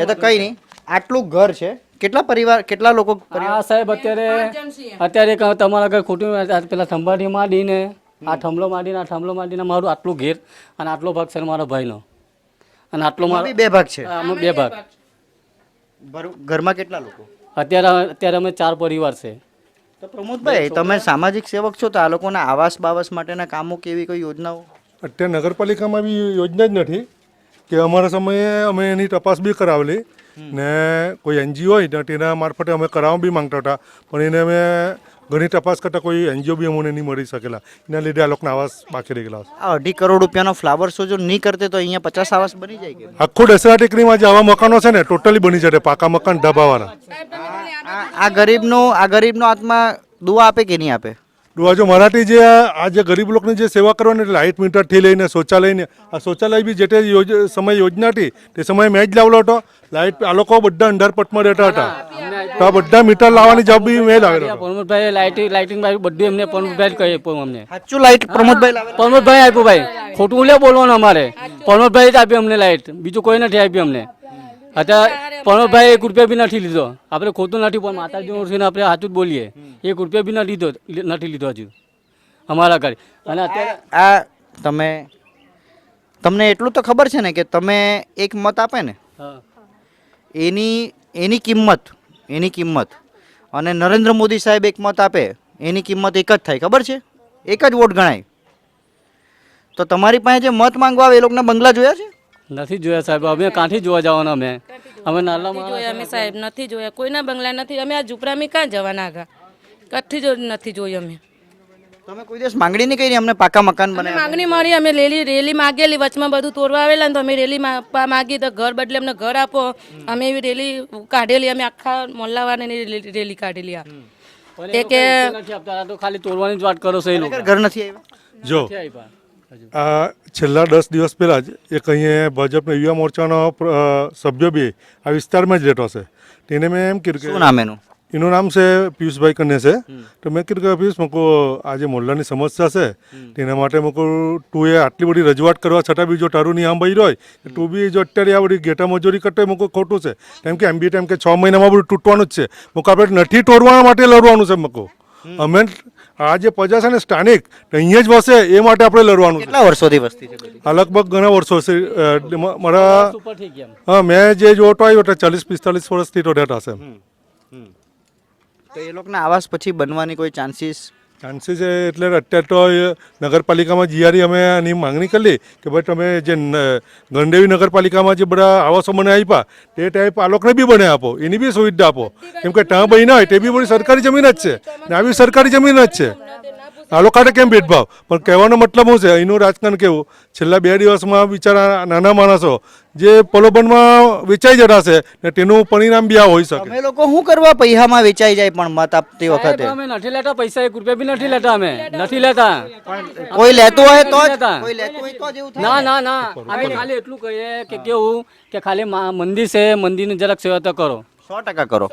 એ તો કઈ નહીં. આટલું ઘર છે. કેટલા પરિવાર, કેટલા લોકો? હા સાહેબ, અત્યારે તમારા ઘર ખોટું પેલા થંભાથી માંડીને આ થંભલો માંડીને મારું આટલું ઘેર અને આટલો ભાગ છે મારા ભાઈનો અને આટલો મારો 2 ભાગ છે. આમાં 2 ભાગ. ઘરમાં કેટલા લોકો? અત્યારે અમે 4 પરિવાર છે. તો પ્રમોદભાઈ, તમે સામાજિક સેવક છો તો આ લોકોના આવાસ બાવાસ માટેના કામો કેવી કોઈ યોજનાઓ? અત્યારે નગરપાલિકામાં બી યોજના જ નથી કે અમારા સમયે અમે એની તપાસ બી કરાવેલી ને કોઈ એનજીઓ હોય તો તેના મારફતે અમે કરાવવા બી માંગતા હતા, પણ એને અમે ઘણી તપાસ કરતાં કોઈ એનજીઓ બી અમને નહીં મળી શકેલા. એના લીધે આ લોકોના આવાસ બાકી રહી ગયેલા. આ 2.5 કરોડ રૂપિયાનો ફ્લાવર શો જો નહીં કરતે તો અહીંયા 50 આવાસ બની જાય કે? આખું દસરા ટેકરીમાં જે આવા મકાનો છે ને ટોટલી બની જશે, પાકા મકાન ઢાબાવાળા. આ ગરીબનો આત્મા દુઆ આપે કે નહીં આપે? જો મરાઠી જે આ જે ગરીબ લોકોની જે સેવા કરવાની લાઇટ મીટરથી લઈને શૌચાલયને આ શૌચાલય બી જે તે સમય યોજના હતી તે સમયે મેં જ લાવેલો હતો. લાઇટ આ લોકો બધા અંધારપટમાં રહેતા હતા તો આ બધા મીટર લાવવાની જવાબ બી મેં લાવેલો હતો. પ્રમોદભાઈ લાઇટિંગ બધું એમને પ્રમોદભાઈ કહી આપ્યું અમને. સાચું લાઈટ પ્રમોદભાઈ લાવે પ્રમોદભાઈ આપ્યું ભાઈ, ખોટું લે બોલવાનું અમારે. પ્રમોદભાઈ જ આપ્યું અમને લાઇટ, બીજું કોઈ નથી આપ્યું અમને. અત્યારે પ્રમોદભાઈ 1 રૂપિયા બી નથી લીધો. આપણે ખોટું નથી પણ માતાજીનું છે ને આપણે સાચું જ બોલીએ. 1 રૂપિયા બી નથી લીધો હજુ અમારા ઘરે. અને અત્યારે આ તમને એટલું તો ખબર છે ને કે તમે એક મત આપે ને હા, એની કિંમત અને નરેન્દ્ર મોદી સાહેબ એક મત આપે એની કિંમત એક જ થાય, ખબર છે? એક જ વોટ ગણાય. તો તમારી પાસે જે મત માંગવા આવે એ લોકોના બંગલા જોયા છે? નથી જોયા સાહેબ. અમે કાંઠી જોવા જવાના અમે નાલા જોયા અમે સાહેબ, નથી જોયા. કોઈના બંગલા નથી. અમે આ ઝૂંપડામાં ક્યાં જવાના આગા? કચ્છી જ નથી જોઈ અમે. તમે કોઈ દિવસ માંગણી નહીં કરી અમને પાકા મકાન બનાવ્યા? માંગણી મારી, અમે રેલી માગેલી, વચમાં બધું તોડવા આવેલા ને તો અમે રેલી માગી તો ઘર બદલે અમને ઘર આપો. અમે એવી રેલી કાઢેલી, અમે આખા મોહલ્લાવાળાની રેલી કાઢેલી. આ એ કે તો ખાલી તોડવાની જ વાત કરો છો. એ લોકો ઘર નથી આવ્યા. જો આ છેલ્લા 10 દિવસ પહેલાં જ એક અહીંયા ભાજપના યુવા મોરચાનો સભ્ય બી આ વિસ્તારમાં જ રહેતો છે. તેને મેં એમ કીધું શું કે નામ એનું? એનું નામ છે પિયુષભાઈ કન્યા છે. તો મેં કીધું કે પિયુષ મૂકો આ જે મોહલ્લાની સમસ્યા છે તેના માટે મૂકો તું એ આટલી બધી રજૂઆત કરવા છતાં બી જો તારું નહીં આંબાઈ રહ્યો હોય તું બી જો અત્યારે આ બધી ઘેટા મજૂરી કરતો હોય મૂકો ખોટું છે. કેમ કે એમ બી ટાઈમ કે 6 મહિનામાં બધું તૂટવાનું જ છે. મૂકો આપણે નથી તોડવા માટે લડવાનું છે. મૂકો અમે આ જે પ્રજા છે ને સ્થાનિક અહીંયા જ વસે એ માટે આપણે લડવાનું છે. કેટલા વર્ષોથી વસ્તી છે બધી? આ લગભગ ઘણા વર્ષો છે મારા. ઉપર થઈ ગયા. હા, મેં જે જોતો આવ્યો એટલે 40-45 વર્ષથી તો રહેતા હશે. તો એ લોકોના આવાસ પછી બનવાની કોઈ ચાન્સીસ? ચાન્સીસ એટલે અત્યારે તો નગરપાલિકામાં જીઆરી અમે આની માંગણી કરી કે ભાઈ તમે જે ગણદેવી નગરપાલિકામાં જે બધા આવાસો મને આપ્યા તે ટાઈપ આ લોકોને બી બને આપો, એની બી સુવિધા આપો. કેમ કે ત્યાં બની ના હોય તે બી બધી સરકારી જમીન જ છે ને આવી સરકારી જમીન જ છે. આ લોકોને કેમ ભેદભાવ? પણ કહેવાનો મતલબ શું છે અહીંનું રાજકારણ કેવું? છેલ્લા 2 દિવસમાં બિચારા નાના માણસો જે પ્રલોભનમાં વેચાઈ જતા છે ને તેનું પરિણામ બી આ હોઈ શકે. અમે લોકો શું કરવા પૈસામાં વેચાઈ જાય પણ મત આપતી વખતે? અમે નથી લેતા પૈસા, 1 રૂપિયા બી નથી લેતા. અમે નથી લેતા. કોઈ લેતું હોય તો જ, લેતા. કોઈ લેતું હોય તો જ એવું થાય. ના અમે ખાલી એટલું કહીએ કે કેવું કે ખાલી મંદિર છે, મંદિરની જરાક સેવા તો કરો. 100% કરો.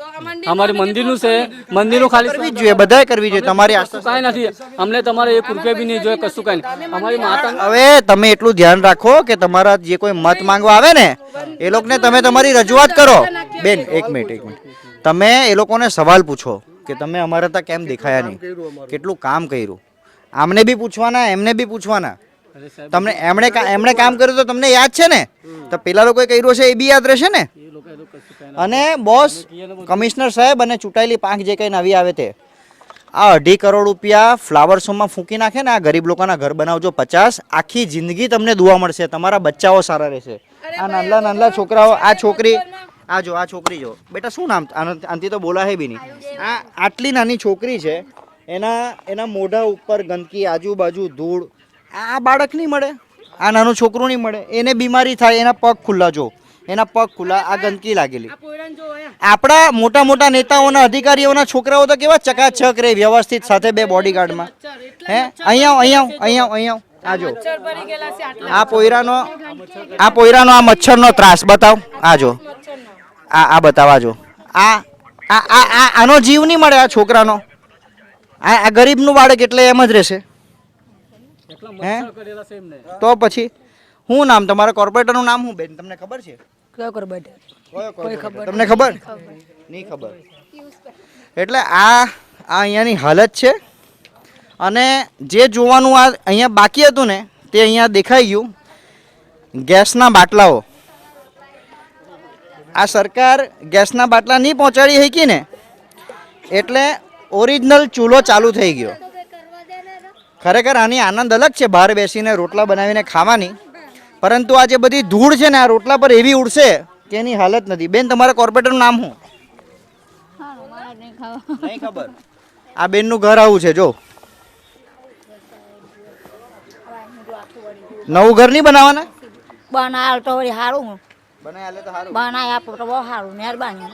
અમારી મંદિરનું છે, મંદિરનું ખાલી કરવી જ જોઈએ, બધાએ કરવી જોઈએ. તમારી આસ્થા. કાંઈ નથી. અમને તમારે 1 રૂપિયા બી નહીં જોઈએ, કશું કાંઈ નહીં. અમારી માતા હવે તમે એટલું ધ્યાન રાખો કે તમારા જે કોઈ મત માંગવા આવે ને એ લોકોને તમે તમારી રજૂઆત કરો. બેન એક મિનિટ. તમે એ લોકોને સવાલ પૂછો કે તમે અમારા ત્યાં કેમ દેખાયા નહીં, કેટલું કામ કર્યું. આમને બી પૂછવાના, એમને બી પૂછવાના. તમને એમણે કામ કર્યું તો તમને યાદ છે ને, તો પેલા લોકોએ કર્યું છે એ બી યાદ રહેશે ને. અને બોસ, કમિશનર સાહેબ અને ચૂંટાયેલી પાંખ જે કંઈ નવી આવે તે આ 2.5 કરોડ રૂપિયા ફ્લાવર શોમાં ફૂંકી નાખે ને આ ગરીબ લોકોના ઘર બનાવજો 50, આખી જિંદગી તમને દુઆ મળશે, તમારા બચ્ચાઓ સારા રહેશે. આ નાનલા છોકરાઓ, આ છોકરી, આ છોકરી જો બેટા, શું નામ? આનથી તો બોલા હે બી નહીં. આ આટલી નાની છોકરી છે, એના મોઢા ઉપર ગંદકી, આજુબાજુ ધૂળ. આ બાળક નહીં મળે, આ નાનું છોકરું નહીં મળે. એને બીમારી થાય, એના પગ ખુલ્લા જો, એના પગ ખુલ્લા, આ ગંદકી લાગેલી. આપણા મોટા નેતાઓના, અધિકારીઓના છોકરાઓ તો કેવા ચકાચક રહે વ્યવસ્થિત સાથે 2 બોડીગાર્ડમાં. હે અહીંયા આ જો આ પોયરાનો આ મચ્છરનો ત્રાસ બતાવ. આ જો આ બતાવ. આ જો આનો જીવ નહીં મળે આ છોકરાનો. આ ગરીબનું બાળક એટલે એમ જ રહેશે. હે તો પછી શું નામ તમારા કોર્પોરેટરનું નામ શું બેન, તમને ખબર છે? તમને ખબર નહીં? ખબર. એટલે આ અહીંયાની હાલત છે. અને જે જોવાનું આ અહીંયા બાકી હતું ને તે અહીંયા દેખાઈ ગયું. ગેસના બાટલાઓ, આ સરકાર ગેસના બાટલા નહીં પહોંચાડી શકી ને એટલે ઓરિજિનલ ચૂલો ચાલુ થઈ ગયો. ખરેખર આની આનંદ અલગ છે, બહાર બેસીને રોટલા બનાવીને ખાવાની. પરંતુ આ જે બધી ધૂળ છે ને આ રોટલા પર એવી ઉડશે કે એની હાલત નથી. બેન તમારા કોર્પોરેટરનું નામ શું? નહીં ખબર. આ બેનનું ઘર આવું છે જો. નવું ઘર નહીં બનાવવાના? બનાવ તો વળી સારું, બનાવી આલે તો સારું. બનાવી આપો તો બહુ સારું, મહેરબાની.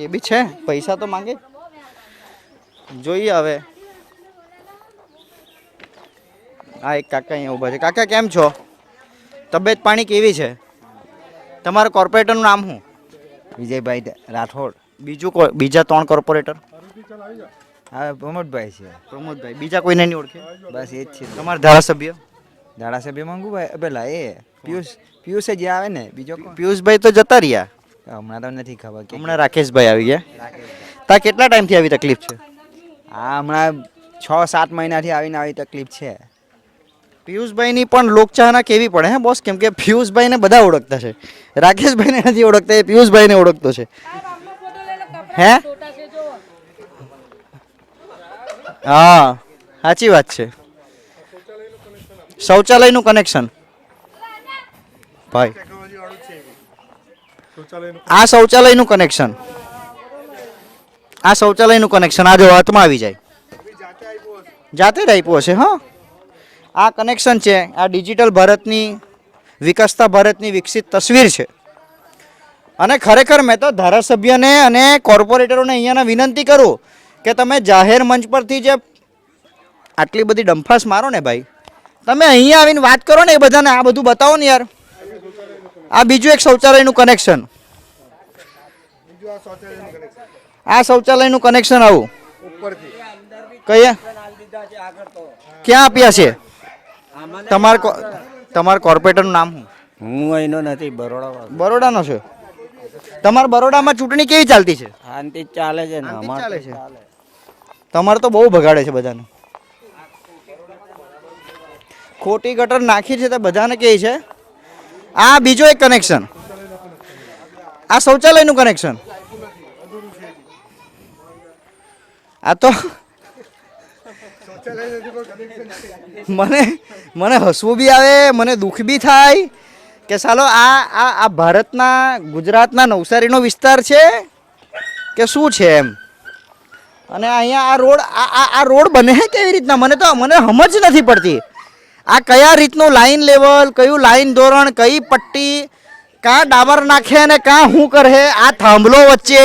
એ બી છે, પૈસા તો માંગે. જોઈએ હવે આ એક કાકા અહીંયા ઊભા છે. કાકા કેમ છો? તબિયત પાણી કેવી છે? તમારા કોર્પોરેટરનું નામ શું? વિજયભાઈ રાઠોડ. બીજા 3 કોર્પોરેટર? હા પ્રમોદભાઈ છે. પ્રમોદભાઈ. બીજા કોઈને નહીં ઓળખે? બસ એ જ છે. તમારા ધારાસભ્ય? ધારાસભ્ય મંગુભાઈ પેલા પિયુષ જે આવે ને બીજો કોણ? પિયુષભાઈ તો જતા રહ્યા. હમણાં તો નથી ખબર કે હમણાં રાકેશભાઈ આવી ગયા. તા કેટલા ટાઈમથી આવી તકલીફ છે? હા હમણાં 6-7 મહિનાથી આવીને આવી તકલીફ છે. પિયુષભાઈની પણ લોકચાહના કેવી પડે હે બોસ? કેમ કે પિયુષભાઈને બધા ઓળખતા છે, રાકેશભાઈને નથી ઓળખતા, એ પિયુષભાઈને ઓળખતો છે. હે? હા સાચી વાત છે. શૌચાલયનું કનેક્શન ભાઈ, આ શૌચાલયનું કનેક્શન, આ શૌચાલયનું કનેક્શન આજે હાથમાં આવી જાય, જાતે જ આપ્યું હશે. હા, આ કનેક્શન છે. આ ડિજિટલ ભારતની, વિકસતા ભારતની વિકસિત તસવીર છે. અને ખરેખર મેં તો ધારાસભ્યને અને કોર્પોરેટરોને અહીંયાના વિનંતી કરું કે તમે જાહેર મંચ પરથી જે આટલી બધી ડંફાસ મારો ને ભાઈ, તમે અહીંયા આવીને વાત કરો ને એ બધાને, આ બધું બતાવો ને યાર. આ બીજું એક શૌચાલયનું કનેક્શન, આ શૌચાલયનું કનેક્શન આવું કયા ક્યાં આપ્યા છે? તમારા કોર્પોરેટરનું નામ શું? હું અહીંનો નથી, બરોડાનો છે. તમારા બરોડામાં ચૂંટણી કેવી ચાલતી છે? શાંતિ ચાલે છે ને ચાલે છે. તમારે તો બહુ બગાડે છે બધાને. ખોટી ગટર નાખી છે તો બધાને કહે છે. આ બીજો એક કનેક્શન, આ શૌચાલયનું કનેક્શન. આ તો મને હસવું બી આવે, મને દુઃખ બી થાય કે સાલો આ ભારતના, ગુજરાતના નવસારીનો વિસ્તાર છે કે શું છે એમ. અને અહીંયા આ રોડ બને છે કેવી રીતના? મને સમજ નથી પડતી. આ કયા રીતનું લાઈન લેવલ, કયું લાઈન ધોરણ, કઈ પટ્ટી, કાં ડામર નાખે અને કાં શું કરે? આ થાંભલો વચ્ચે,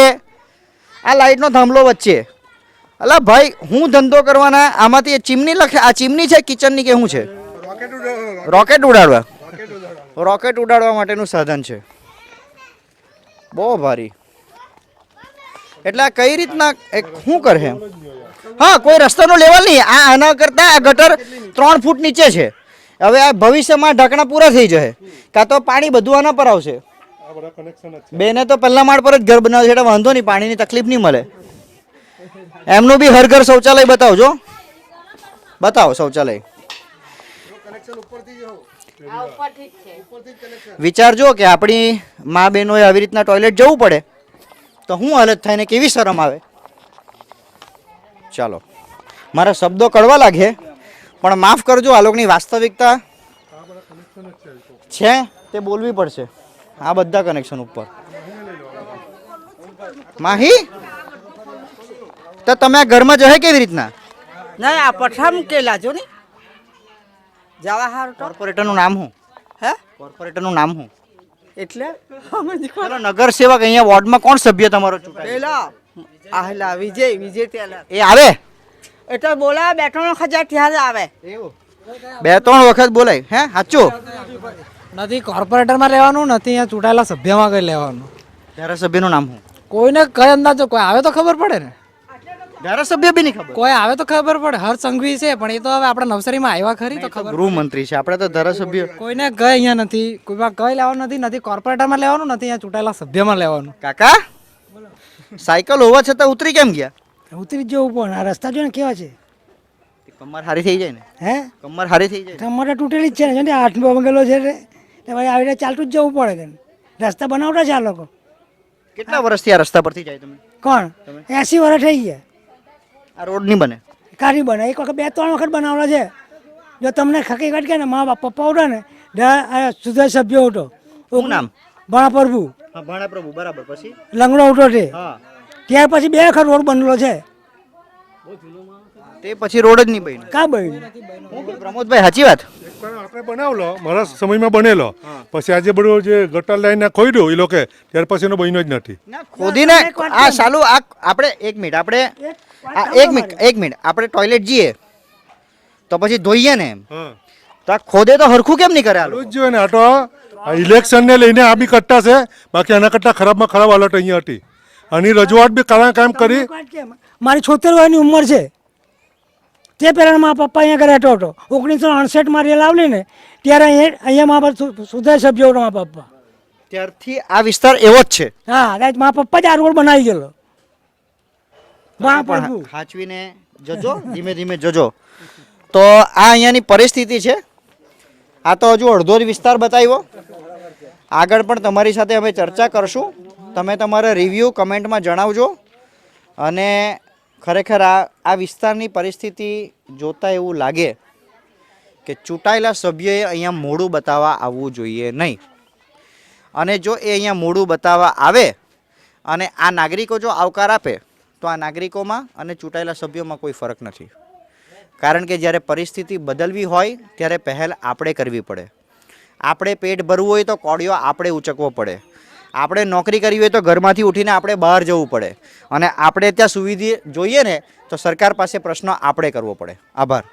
આ લાઈટનો થાંભલો વચ્ચે. અલા ભાઈ, હું ધંધો કરવાના, આમાંથી ચીમની લખે. આ ચીમની છે કિચનની કે શું છે? રોકેટ ઉડાડવા, રોકેટ ઉડાડવા માટેનું સાધન છે. બહુ ભારી. એટલે આ કઈ રીતના શું કરે? હા, કોઈ રસ્તાનો લેવલ નહીં. આના કરતા આ ગટર 3 ફૂટ નીચે છે. હવે આ ભવિષ્યમાં ઢાંકણા પૂરા થઈ જશે, કાં તો પાણી બધું આના પર આવશે. બેને તો પહેલા માળ પર જ ઘર બનાવે છે એટલે વાંધો નહીં, પાણીની તકલીફ નહીં મળે. એમનું બી હર ઘર શૌચાલય બતાવજો, બતાવો શૌચાલય. વિચારજો કે આપણી મા બહેનોએ આવી રીતના ટોયલેટ જવું પડે તો શું હાલત થાય ને કેવી શરમ આવે. ચાલો, મારા શબ્દો કડવા લાગે પણ માફ કરજો, આ લોકોની વાસ્તવિકતા છે તે બોલવી પડશે. આ બધા કનેક્શન ઉપર માહી, તો તમે આ ઘરમાં જશે કેવી રીતના? નહીં આ પઠા મૂકેલા જો ને જવા હારું તો. કોર્પોરેટરનું નામ શું? હે કોર્પોરેટરનું નામ શું? એટલે પેલો નગર સેવક અહીંયા વોર્ડમાં કોણ સભ્ય તમારો ચૂંટાય? પેલા આહલા વિજય ટેલર એ આવે એટલે બોલા 2-3 હજાર ત્યાં આવે. 2-3 વખત બોલાય. હે સાચું? નથી કોર્પોરેટરમાં રહેવાનું, નથી અહીંયા ચૂંટાયેલા સભ્યમાં કઈ લેવાનું. ધારાસભ્યનું નામ શું? કોઈને કઈ અંદાજો, કોઈ આવે તો ખબર પડે ને. ધારાસભ્ય બી નહીં ખબર? કોઈ આવે તો ખબર પડે. હર સંઘવી છે પણ એ તો હવે આપણા નવસારીમાં આવ્યા ખરી તો ખબર. ગૃહમંત્રી છે, આપણે તો ધારાસભ્ય. કોઈને કઈ અહીંયા નથી, કોઈમાં કઈ લેવાનું નથી, નથી કોર્પોરેટરમાં લેવાનું, નથી અહીંયા ચૂંટાયેલા સભ્યમાં લેવાનું. કાકા, સાયકલ હોવા છતાં ઉતરી કેમ ગયા? ઉતરી જવું પણ આ રસ્તા જો ને કેવા છે. કમર હારી થઈ જાય ને? હે કમર હારી થઈ જાય. તમારે તૂટેલી જ છે ને, 8 બંગલો છે એટલે આવીને ચાલતું જ જવું પડે. રસ્તા બનાવતા છે આ લોકો. કેટલા વર્ષથી આ રસ્તા પરથી જાય તમે? કોણ? 80 વર્ષ થઈ ગયા. આ રોડ નહીં બને? કારી બને, એક વખત 2-3 વખત બનાવેલા છે. જો તમને હકીકત કે ને મા બાપ પપ્પા ઉઠો ને સુધા સભ્ય ઉઠો. શું નામ? ભણા પ્રભુ. હા, ભાણા પ્રભુ, બરાબર. પછી લંગડો ઉઠો છે. હા, ત્યાર પછી 2 વખત રોડ બનેલો છે. તે પછી રોડ જ નહીં બન્યો. કા બન્યું? પ્રમોદભાઈ સાચી વાત. આપણે બનાવલો, મારા સમયમાં બનેલો, પછી આજે બધું જે ગટર લાઈન ખોઈ એ લોકો, ત્યાર પછી એનો બન્યો જ નથી. ખોદીને આ સાલું આપણે એક મિનિટ આપણે ટોયલેટ જઈએ તો પછી ધોઈએ ને એમ. તો આ ખોદે તો હરખું કેમ નહીં કરે આ લોકો? કરવું જ જોઈએ ને. આ તો ઇલેક્શનને લઈને આ બી કટ્ટા છે, બાકી આના કરતાં ખરાબમાં ખરાબ હાલત અહીંયા હતી. આની રજૂઆત બી કામ કરી. મારી 76 વર્ષની ઉંમર છે. તે પહેલાં મારા પપ્પા અહીંયા આગળ રહેતો હતો. 1968માં રેલ આવેલી ને ત્યારે અહીંયા મારા સુધાર સભ્યો હતો મારા પપ્પા. ત્યારથી આ વિસ્તાર એવો જ છે. હા, રાઈટ. મારા પપ્પા જ આ રોડ બનાવી ગયેલો. પણ હાચવીને જજો, ધીમે ધીમે જજો. તો આ અહીંયાની પરિસ્થિતિ છે. આ તો હજુ અડધો જ વિસ્તાર બતાવ્યો. આગળ પણ તમારી સાથે અમે ચર્ચા કરશું. તમે તમારા રિવ્યૂ કમેન્ટમાં જણાવજો. અને ખરેખર આ વિસ્તારની પરિસ્થિતિ જોતા એવું લાગે કે ચૂંટાયેલા સભ્યોએ અહીંયા મોઢું બતાવવા આવવું જોઈએ નહીં. અને જો એ અહીંયા મોઢું બતાવવા આવે અને આ નાગરિકો જો આવકાર આપે તો આ નાગરિકોમાં અને ચૂંટાયેલા સભ્યોમાં કોઈ ફરક નથી. કારણ કે જ્યારે પરિસ્થિતિ બદલવી હોય ત્યારે પહેલ આપણે કરવી પડે. આપણે પેટ ભરવું હોય તો કોળિયો આપણે ઉચકવો પડે. આપણે નોકરી કરવી હોય તો ઘરમાંથી ઉઠીને આપણે બહાર જવું પડે. અને આપણે ત્યાં સુવિધા જોઈએ ને તો સરકાર પાસે પ્રશ્ન આપણે કરવો પડે. આભાર.